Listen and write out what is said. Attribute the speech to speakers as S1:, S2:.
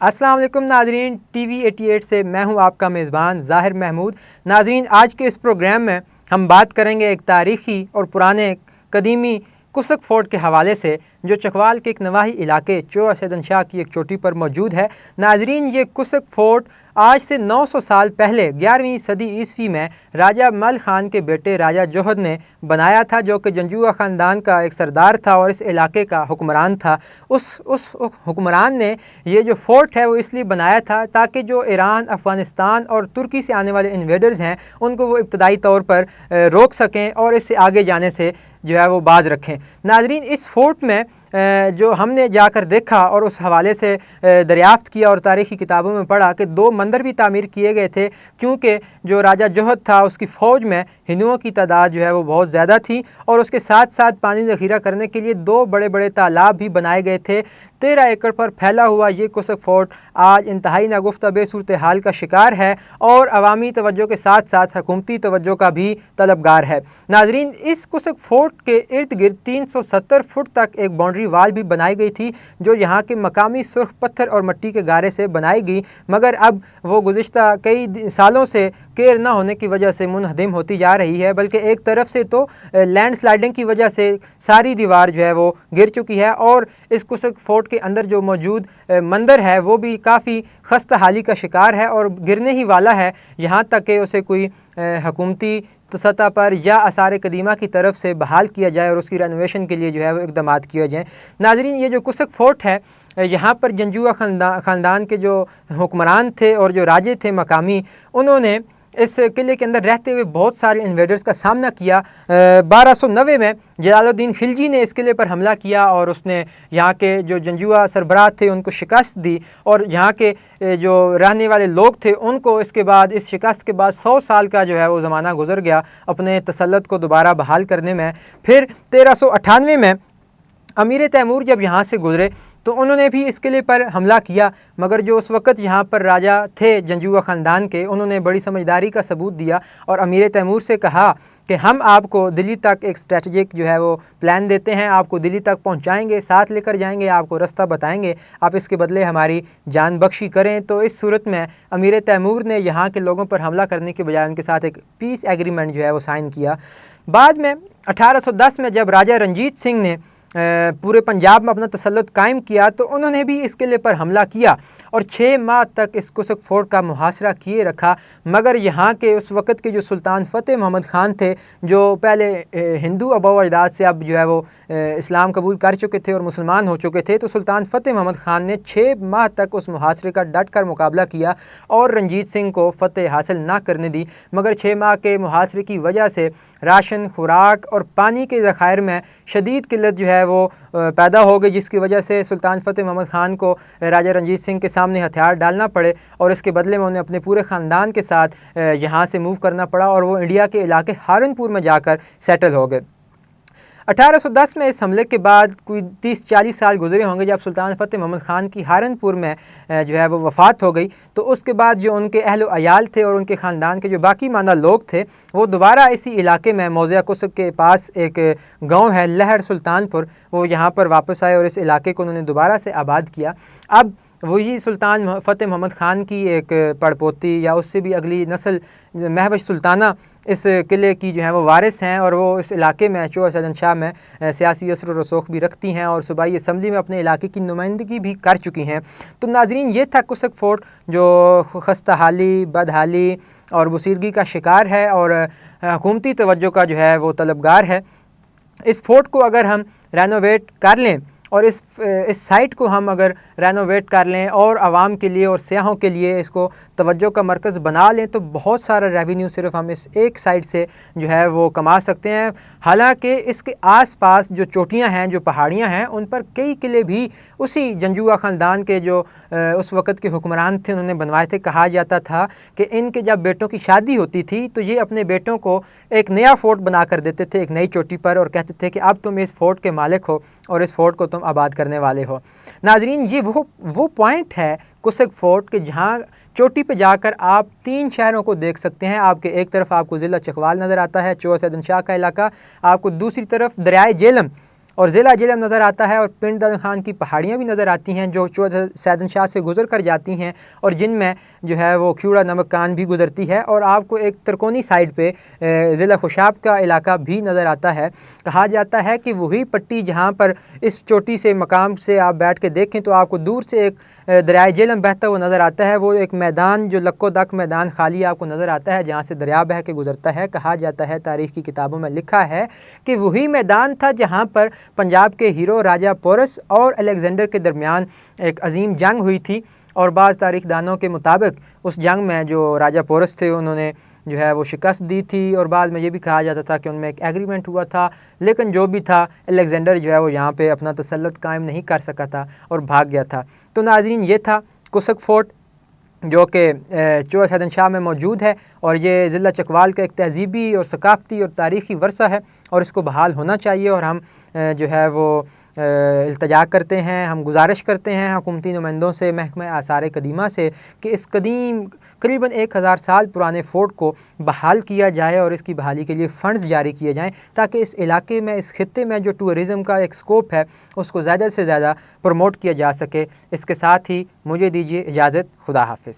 S1: السلام علیکم ناظرین، ٹی وی 88 سے میں ہوں آپ کا میزبان ظاہر محمود۔ ناظرین، آج کے اس پروگرام میں ہم بات کریں گے ایک تاریخی اور پرانے قدیمی کسک فورٹ کے حوالے سے، جو چکوال کے ایک نواحی علاقے چوہا سیدن شاہ کی ایک چوٹی پر موجود ہے۔ ناظرین، یہ کسک فورٹ آج سے 900 سال پہلے 11ویں صدی عیسوی میں راجہ مل خان کے بیٹے راجہ جوہد نے بنایا تھا، جو کہ جنجوعہ خاندان کا ایک سردار تھا اور اس علاقے کا حکمران تھا۔ اس حکمران نے یہ جو فورٹ ہے وہ اس لیے بنایا تھا تاکہ جو ایران، افغانستان اور ترکی سے آنے والے انویڈرز ہیں ان کو وہ ابتدائی طور پر روک سکیں اور اس سے آگے جانے سے جو ہے وہ باز رکھیں۔ ناظرین، اس فورٹ میں جو ہم نے جا کر دیکھا اور اس حوالے سے دریافت کیا اور تاریخی کتابوں میں پڑھا کہ 2 مندر بھی تعمیر کیے گئے تھے، کیونکہ جو راجہ جوہد تھا اس کی فوج میں ہندوؤں کی تعداد جو ہے وہ بہت زیادہ تھی، اور اس کے ساتھ ساتھ پانی ذخیرہ کرنے کے لیے 2 بڑے بڑے تالاب بھی بنائے گئے تھے۔ 13 ایکڑ پر پھیلا ہوا یہ کسک فورٹ آج انتہائی ناگفتہ صورتحال کا شکار ہے اور عوامی توجہ کے ساتھ ساتھ حکومتی توجہ کا بھی طلبگار ہے۔ ناظرین، اس کسک فورٹ کے ارد گرد 370 فٹ تک ایک باؤنڈری وال بھی بنائی گئی تھی، جو یہاں کے مقامی سرخ پتھر اور مٹی کے گارے سے بنائی گئی، مگر اب وہ گزشتہ کئی سالوں سے کیئر نہ ہونے کی وجہ سے منہدم ہوتی جا رہی ہے، بلکہ ایک طرف سے تو لینڈ سلائڈنگ کی وجہ سے ساری دیوار جو ہے وہ گر چکی ہے، اور اس کسک فورٹ کے اندر جو موجود مندر ہے وہ بھی کافی خستہ حالی کا شکار ہے اور گرنے ہی والا ہے، یہاں تک کہ اسے کوئی حکومتی سطح پر یا آثار قدیمہ کی طرف سے بحال کیا جائے اور اس کی رینوویشن کے لیے جو ہے وہ اقدامات کیے جائیں۔ ناظرین، یہ جو کسک فورٹ ہے یہاں پر جنجوعہ خاندان کے جو حکمران تھے اور جو راجے تھے مقامی، انہوں نے اس قلعے کے اندر رہتے ہوئے بہت سارے انویڈرز کا سامنا کیا۔ 1290 میں جلال الدین خلجی نے اس قلعے پر حملہ کیا اور اس نے یہاں کے جو جنجوعہ سربراہ تھے ان کو شکست دی، اور یہاں کے جو رہنے والے لوگ تھے ان کو اس کے بعد، اس شکست کے بعد 100 سال کا جو ہے وہ زمانہ گزر گیا اپنے تسلط کو دوبارہ بحال کرنے میں۔ پھر 1398 میں امیر تیمور جب یہاں سے گزرے تو انہوں نے بھی اس قلعے پر حملہ کیا، مگر جو اس وقت یہاں پر راجہ تھے جنجوعہ خاندان کے، انہوں نے بڑی سمجھداری کا ثبوت دیا اور امیر تیمور سے کہا کہ ہم آپ کو دلی تک ایک اسٹریٹجک جو ہے وہ پلان دیتے ہیں، آپ کو دلی تک پہنچائیں گے، ساتھ لے کر جائیں گے، آپ کو رستہ بتائیں گے، آپ اس کے بدلے ہماری جان بخشی کریں۔ تو اس صورت میں امیر تیمور نے یہاں کے لوگوں پر حملہ کرنے کے بجائے ان کے ساتھ ایک پیس ایگریمنٹ جو ہے وہ سائن کیا۔ بعد میں 1810 میں جب راجہ رنجیت سنگھ نے پورے پنجاب میں اپنا تسلط قائم کیا تو انہوں نے بھی اس قلعے پر حملہ کیا اور 6 ماہ تک اس کسک فورٹ کا محاصرہ کیے رکھا، مگر یہاں کے اس وقت کے جو سلطان فتح محمد خان تھے، جو پہلے ہندو آباء و اجداد سے اب جو ہے وہ اسلام قبول کر چکے تھے اور مسلمان ہو چکے تھے، تو سلطان فتح محمد خان نے 6 ماہ تک اس محاصرے کا ڈٹ کر مقابلہ کیا اور رنجیت سنگھ کو فتح حاصل نہ کرنے دی، مگر 6 ماہ کے محاصرے کی وجہ سے راشن، خوراک اور پانی کے ذخائر میں شدید قلت جو ہے وہ پیدا ہو گئی، جس کی وجہ سے سلطان فتح محمد خان کو راجہ رنجیت سنگھ کے سامنے ہتھیار ڈالنا پڑے اور اس کے بدلے میں انہیں اپنے پورے خاندان کے ساتھ یہاں سے موو کرنا پڑا اور وہ انڈیا کے علاقے ہارنپور میں جا کر سیٹل ہو گئے۔ 1810 میں اس حملے کے بعد کوئی 30-40 سال گزرے ہوں گے جب سلطان فتح محمد خان کی ہارنپور میں جو ہے وہ وفات ہو گئی، تو اس کے بعد جو ان کے اہل و عیال تھے اور ان کے خاندان کے جو باقی ماندہ لوگ تھے وہ دوبارہ اسی علاقے میں موضع کسک کے پاس ایک گاؤں ہے لہر سلطان پور، وہ یہاں پر واپس آئے اور اس علاقے کو انہوں نے دوبارہ سے آباد کیا۔ اب وہی سلطان فتح محمد خان کی ایک پڑپوتی یا اس سے بھی اگلی نسل مہوش سلطانہ اس قلعے کی جو ہے وہ وارث ہیں، اور وہ اس علاقے میں چوہا سیدن شاہ میں سیاسی اثر و رسوخ بھی رکھتی ہیں اور صوبائی اسمبلی میں اپنے علاقے کی نمائندگی بھی کر چکی ہیں۔ تو ناظرین، یہ تھا کسک فورٹ جو خستہ حالی، بدحالی اور بصیرگی کا شکار ہے اور حکومتی توجہ کا جو ہے وہ طلبگار ہے۔ اس فورٹ کو اگر ہم رینوویٹ کر لیں اور اس سائٹ کو ہم اگر رینوویٹ کر لیں اور عوام کے لیے اور سیاحوں کے لیے اس کو توجہ کا مرکز بنا لیں تو بہت سارا ریونیو صرف ہم اس ایک سائٹ سے جو ہے وہ کما سکتے ہیں۔ حالانکہ اس کے آس پاس جو چوٹیاں ہیں، جو پہاڑیاں ہیں، ان پر کئی قلعے بھی اسی جنجوعہ خاندان کے جو اس وقت کے حکمران تھے انہوں نے بنوائے تھے۔ کہا جاتا تھا کہ ان کے جب بیٹوں کی شادی ہوتی تھی تو یہ اپنے بیٹوں کو ایک نیا فورٹ بنا کر دیتے تھے ایک نئی چوٹی پر، اور کہتے تھے کہ اب تم اس فورٹ کے مالک ہو اور اس فورٹ کو تم آباد کرنے والے ہو۔ ناظرین، یہ وہ پوائنٹ ہے کسک فورٹ کہ جہاں چوٹی پہ جا کر آپ 3 شہروں کو دیکھ سکتے ہیں۔ آپ کے ایک طرف آپ کو ضلع چکوال نظر آتا ہے، چوہا سیدن شاہ کا علاقہ، آپ کو دوسری طرف دریائے جیلم اور ضلع جہلم نظر آتا ہے اور پنڈ دادن خان کی پہاڑیاں بھی نظر آتی ہیں جو چودھری سیدن شاہ سے گزر کر جاتی ہیں اور جن میں جو ہے وہ کھیوڑا نمک کان بھی گزرتی ہے، اور آپ کو ایک ترکونی سائڈ پہ ضلع خوشاب کا علاقہ بھی نظر آتا ہے۔ کہا جاتا ہے کہ وہی پٹی جہاں پر اس چوٹی سے مقام سے آپ بیٹھ کے دیکھیں تو آپ کو دور سے ایک دریائے جہلم بہتا ہوا نظر آتا ہے، وہ ایک میدان جو لکو دک میدان خالی آپ کو نظر آتا ہے جہاں سے دریا بہہ کے گزرتا ہے۔ کہا جاتا ہے، تاریخ کی کتابوں میں لکھا ہے کہ وہی میدان تھا جہاں پر پنجاب کے ہیرو راجہ پورس اور الیگزینڈر کے درمیان ایک عظیم جنگ ہوئی تھی، اور بعض تاریخ دانوں کے مطابق اس جنگ میں جو راجہ پورس تھے انہوں نے جو ہے وہ شکست دی تھی، اور بعد میں یہ بھی کہا جاتا تھا کہ ان میں ایک ایگریمنٹ ہوا تھا، لیکن جو بھی تھا الیگزینڈر جو ہے وہ یہاں پہ اپنا تسلط قائم نہیں کر سکا تھا اور بھاگ گیا تھا۔ تو ناظرین، یہ تھا کسک فورٹ جو کہ چودھری سیدن شاہ میں موجود ہے، اور یہ ضلع چکوال کا ایک تہذیبی اور ثقافتی اور تاریخی ورثہ ہے، اور اس کو بحال ہونا چاہیے، اور ہم جو ہے وہ التجا کرتے ہیں، ہم گزارش کرتے ہیں حکومتی نمائندوں سے، محکمہ آثار قدیمہ سے، کہ اس قدیم قریباً 1000 سال پرانے فورٹ کو بحال کیا جائے اور اس کی بحالی کے لیے فنڈز جاری کیے جائیں، تاکہ اس علاقے میں، اس خطے میں جو ٹورزم کا ایک سکوپ ہے اس کو زیادہ سے زیادہ پروموٹ کیا جا سکے۔ اس کے ساتھ ہی مجھے دیجیے اجازت، خدا حافظ۔